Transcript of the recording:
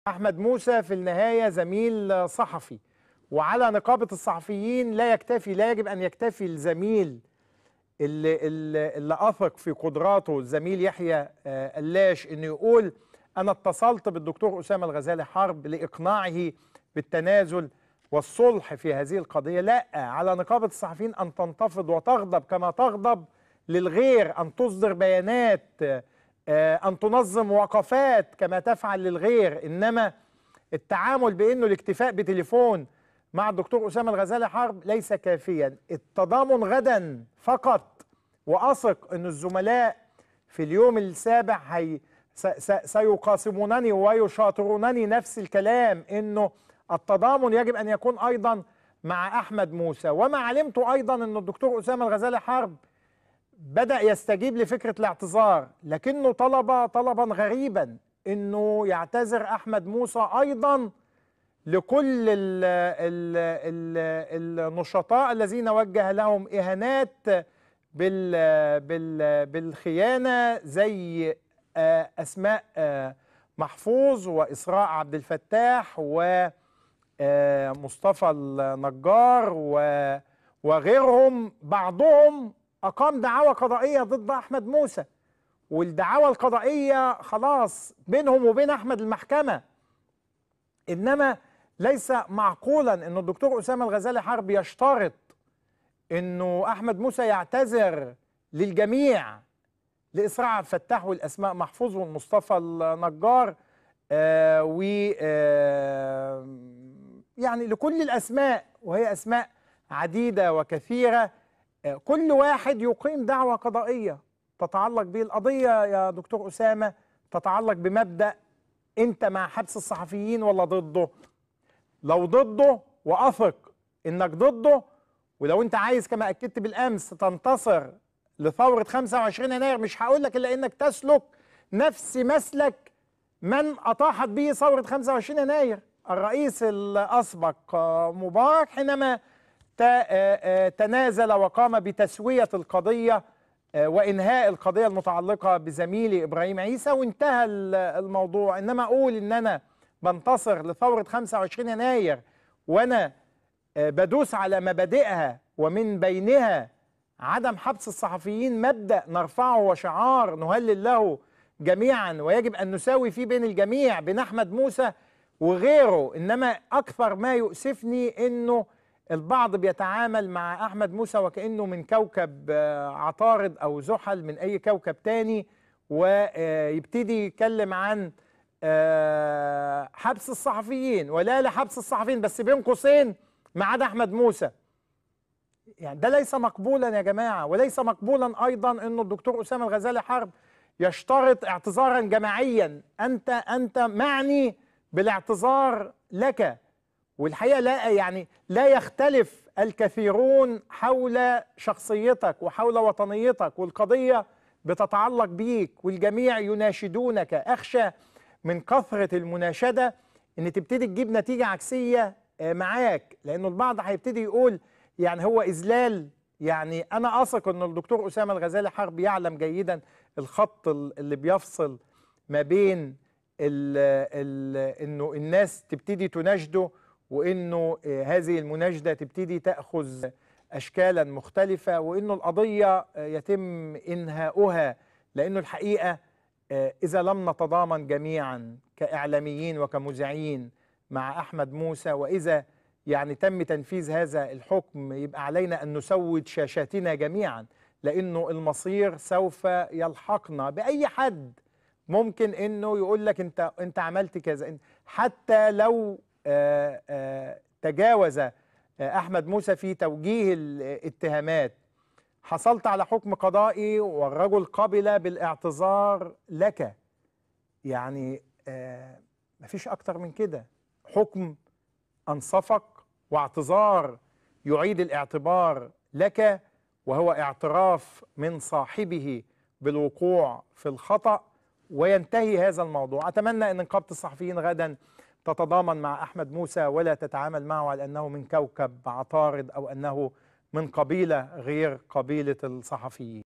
أحمد موسى في النهاية زميل صحفي، وعلى نقابة الصحفيين لا يجب أن يكتفي الزميل اللي أثق في قدراته الزميل يحيى قلاش إنه يقول أنا اتصلت بالدكتور أسامة الغزالي حرب لإقناعه بالتنازل والصلح في هذه القضية. لا، على نقابة الصحفيين أن تنتفض وتغضب كما تغضب للغير، أن تصدر بيانات، أن تنظم وقفات كما تفعل للغير. إنما التعامل بأنه الاكتفاء بتليفون مع الدكتور أسامة الغزالي حرب ليس كافيا. التضامن غدا فقط، وأثق أن الزملاء في اليوم السابع سيقاسمونني ويشاطرونني نفس الكلام، أنه التضامن يجب أن يكون أيضا مع أحمد موسى. وما علمته أيضا أن الدكتور أسامة الغزالي حرب بدأ يستجيب لفكرة الاعتذار، لكنه طلب طلبا غريبا انه يعتذر احمد موسى ايضا لكل النشطاء الذين وجه لهم اهانات بالخيانة، زي اسماء محفوظ واسراء عبد الفتاح ومصطفى النجار وغيرهم. بعضهم أقام دعاوى قضائية ضد أحمد موسى، والدعاوى القضائية خلاص بينهم وبين أحمد المحكمة. إنما ليس معقولا أن الدكتور أسامة الغزالي حرب يشترط أنه أحمد موسى يعتذر للجميع، لإسراء عبد الفتاح والأسماء محفوظ والمصطفى النجار يعني لكل الأسماء، وهي أسماء عديدة وكثيرة. كل واحد يقيم دعوى قضائية تتعلق به القضية. يا دكتور أسامة، تتعلق بمبدأ أنت مع حبس الصحفيين ولا ضده؟ لو ضده، وأثق إنك ضده، ولو أنت عايز كما أكدت بالأمس تنتصر لثورة 25 يناير، مش هقول لك إلا إنك تسلك نفس مسلك من أطاحت به ثورة 25 يناير، الرئيس الأسبق مبارك حينما تنازل وقام بتسوية القضية وإنهاء القضية المتعلقة بزميلي إبراهيم عيسى، وانتهى الموضوع. إنما أقول إن أنا بنتصر لثورة 25 يناير وأنا بدوس على مبادئها، ومن بينها عدم حبس الصحفيين، مبدأ نرفعه وشعار نهلل له جميعا، ويجب أن نساوي فيه بين الجميع، بين أحمد موسى وغيره. إنما أكثر ما يؤسفني إنه البعض بيتعامل مع أحمد موسى وكأنه من كوكب عطارد أو زحل، من أي كوكب تاني، ويبتدي يتكلم عن حبس الصحفيين ولا لحبس الصحفيين، بس بين قوسين ما عدا أحمد موسى. يعني ده ليس مقبولا يا جماعة. وليس مقبولا أيضا أنه الدكتور أسامة الغزالي حرب يشترط اعتذارا جماعيا. أنت معني بالاعتذار لك. والحقيقة لا يختلف الكثيرون حول شخصيتك وحول وطنيتك، والقضية بتتعلق بيك، والجميع يناشدونك. أخشى من كثرة المناشدة إن تبتدي تجيب نتيجة عكسية معاك، لأنه البعض هيبتدي يقول يعني هو إذلال. يعني أنا أثق أن الدكتور أسامة الغزالي حرب يعلم جيدا الخط اللي بيفصل ما بين إنه الناس تبتدي تناشده، وإنه هذه المناشدة تبتدي تأخذ أشكالا مختلفة، وإنه القضية يتم إنهاؤها. لأنه الحقيقة إذا لم نتضامن جميعا كإعلاميين وكمذيعين مع أحمد موسى، وإذا يعني تم تنفيذ هذا الحكم، يبقى علينا أن نسود شاشاتنا جميعا، لأنه المصير سوف يلحقنا بأي حد ممكن إنه يقول لك أنت عملت كذا. حتى لو تجاوز أحمد موسى في توجيه الاتهامات، حصلت على حكم قضائي والرجل قبل بالاعتذار لك. يعني مفيش أكتر من كده. حكم أنصفك واعتذار يعيد الاعتبار لك، وهو اعتراف من صاحبه بالوقوع في الخطأ، وينتهي هذا الموضوع. أتمنى أن نقابة الصحفيين غدا تتضامن مع أحمد موسى ولا تتعامل معه على أنه من كوكب عطارد أو أنه من قبيلة غير قبيلة الصحفيين.